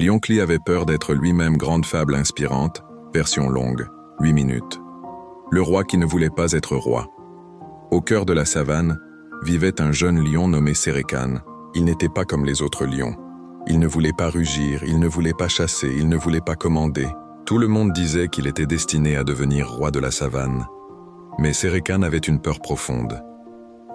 Lioncli avait peur d'être lui-même grande fable inspirante, version longue, 8 minutes. Le roi qui ne voulait pas être roi. Au cœur de la savane, vivait un jeune lion nommé Serekan. Il n'était pas comme les autres lions. Il ne voulait pas rugir, il ne voulait pas chasser, il ne voulait pas commander. Tout le monde disait qu'il était destiné à devenir roi de la savane. Mais Serekan avait une peur profonde.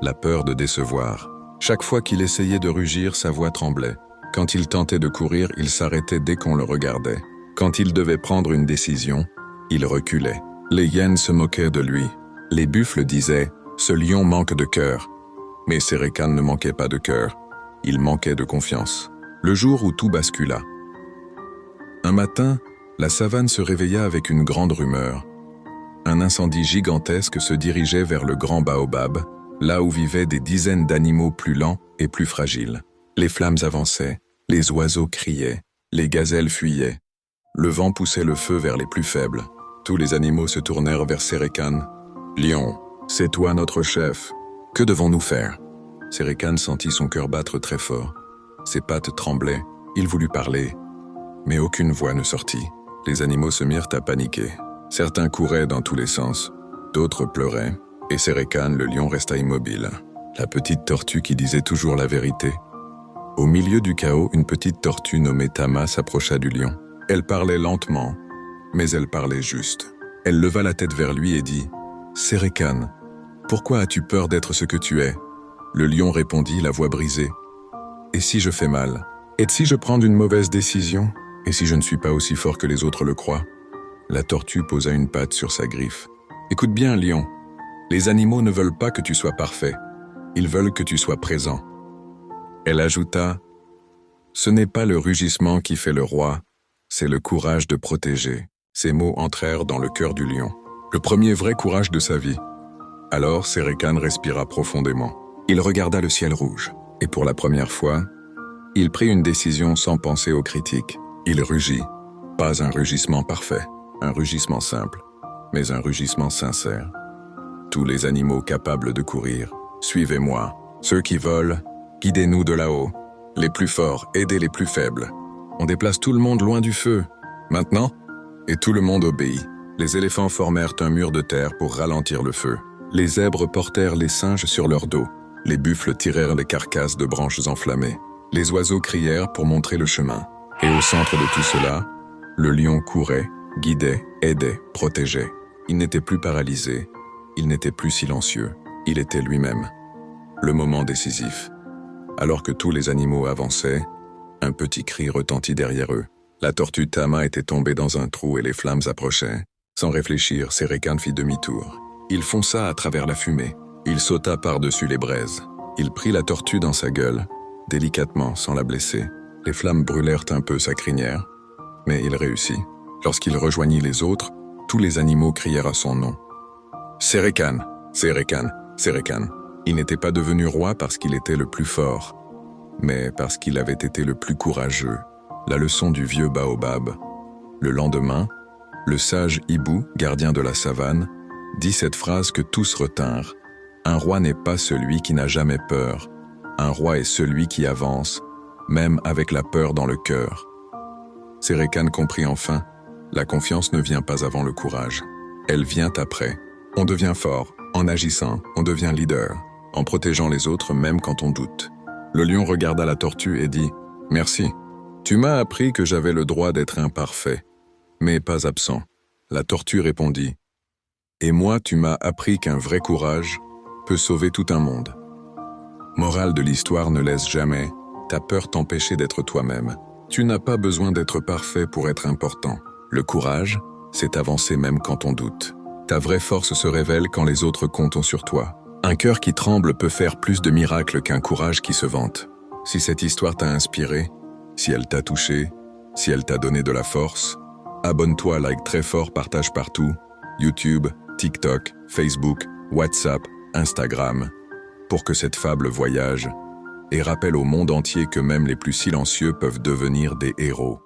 La peur de décevoir. Chaque fois qu'il essayait de rugir, sa voix tremblait. Quand il tentait de courir, il s'arrêtait dès qu'on le regardait. Quand il devait prendre une décision, il reculait. Les hyènes se moquaient de lui. Les buffles disaient « Ce lion manque de cœur ». Mais Serekan ne manquait pas de cœur. Il manquait de confiance. Le jour où tout bascula. Un matin, la savane se réveilla avec une grande rumeur. Un incendie gigantesque se dirigeait vers le grand baobab, là où vivaient des dizaines d'animaux plus lents et plus fragiles. Les flammes avançaient, les oiseaux criaient, les gazelles fuyaient. Le vent poussait le feu vers les plus faibles. Tous les animaux se tournèrent vers Serekan. « Lion, c'est toi notre chef. Que devons-nous faire ?» Serekan sentit son cœur battre très fort. Ses pattes tremblaient. Il voulut parler, mais aucune voix ne sortit. Les animaux se mirent à paniquer. Certains couraient dans tous les sens, d'autres pleuraient, et Serekan, le lion, resta immobile. La petite tortue qui disait toujours la vérité. Au milieu du chaos, une petite tortue nommée Tama s'approcha du lion. Elle parlait lentement, mais elle parlait juste. Elle leva la tête vers lui et dit « Serekan, pourquoi as-tu peur d'être ce que tu es ?» Le lion répondit, la voix brisée. « Et si je fais mal? Et si je prends une mauvaise décision? Et si je ne suis pas aussi fort que les autres le croient ?» La tortue posa une patte sur sa griffe. « Écoute bien, lion. Les animaux ne veulent pas que tu sois parfait. Ils veulent que tu sois présent. » Elle ajouta, « Ce n'est pas le rugissement qui fait le roi, c'est le courage de protéger. » Ces mots entrèrent dans le cœur du lion. Le premier vrai courage de sa vie. Alors Serekan respira profondément. Il regarda le ciel rouge. Et pour la première fois, il prit une décision sans penser aux critiques. Il rugit. Pas un rugissement parfait, un rugissement simple, mais un rugissement sincère. Tous les animaux capables de courir, suivez-moi. Ceux qui volent, guidez-nous de là-haut. Les plus forts, aidez les plus faibles. On déplace tout le monde loin du feu. Maintenant, et tout le monde obéit. Les éléphants formèrent un mur de terre pour ralentir le feu. Les zèbres portèrent les singes sur leur dos. Les buffles tirèrent les carcasses de branches enflammées. Les oiseaux crièrent pour montrer le chemin. Et au centre de tout cela, le lion courait, guidait, aidait, protégeait. Il n'était plus paralysé, il n'était plus silencieux, il était lui-même. Le moment décisif. Alors que tous les animaux avançaient, un petit cri retentit derrière eux. La tortue Tama était tombée dans un trou et les flammes approchaient. Sans réfléchir, Serekan fit demi-tour. Il fonça à travers la fumée. Il sauta par-dessus les braises. Il prit la tortue dans sa gueule, délicatement, sans la blesser. Les flammes brûlèrent un peu sa crinière, mais il réussit. Lorsqu'il rejoignit les autres, tous les animaux crièrent à son nom. Serekan, Serekan, Serekan. Il n'était pas devenu roi parce qu'il était le plus fort, mais parce qu'il avait été le plus courageux. La leçon du vieux baobab. Le lendemain, le sage hibou, gardien de la savane, dit cette phrase que tous retinrent. Un roi n'est pas celui qui n'a jamais peur. Un roi est celui qui avance, même avec la peur dans le cœur. Serekan comprit enfin, la confiance ne vient pas avant le courage. Elle vient après. On devient fort, en agissant, on devient leader, en protégeant les autres même quand on doute. Le lion regarda la tortue et dit « Merci. Tu m'as appris que j'avais le droit d'être imparfait, mais pas absent. » La tortue répondit « Et moi, tu m'as appris qu'un vrai courage peut sauver tout un monde. » Morale de l'histoire, ne laisse jamais ta peur t'empêcher d'être toi-même. Tu n'as pas besoin d'être parfait pour être important. Le courage, c'est avancer même quand on doute. Ta vraie force se révèle quand les autres comptent sur toi. Un cœur qui tremble peut faire plus de miracles qu'un courage qui se vante. Si cette histoire t'a inspiré, si elle t'a touché, si elle t'a donné de la force, abonne-toi, like très fort, partage partout, YouTube, TikTok, Facebook, WhatsApp, Instagram, pour que cette fable voyage et rappelle au monde entier que même les plus silencieux peuvent devenir des héros.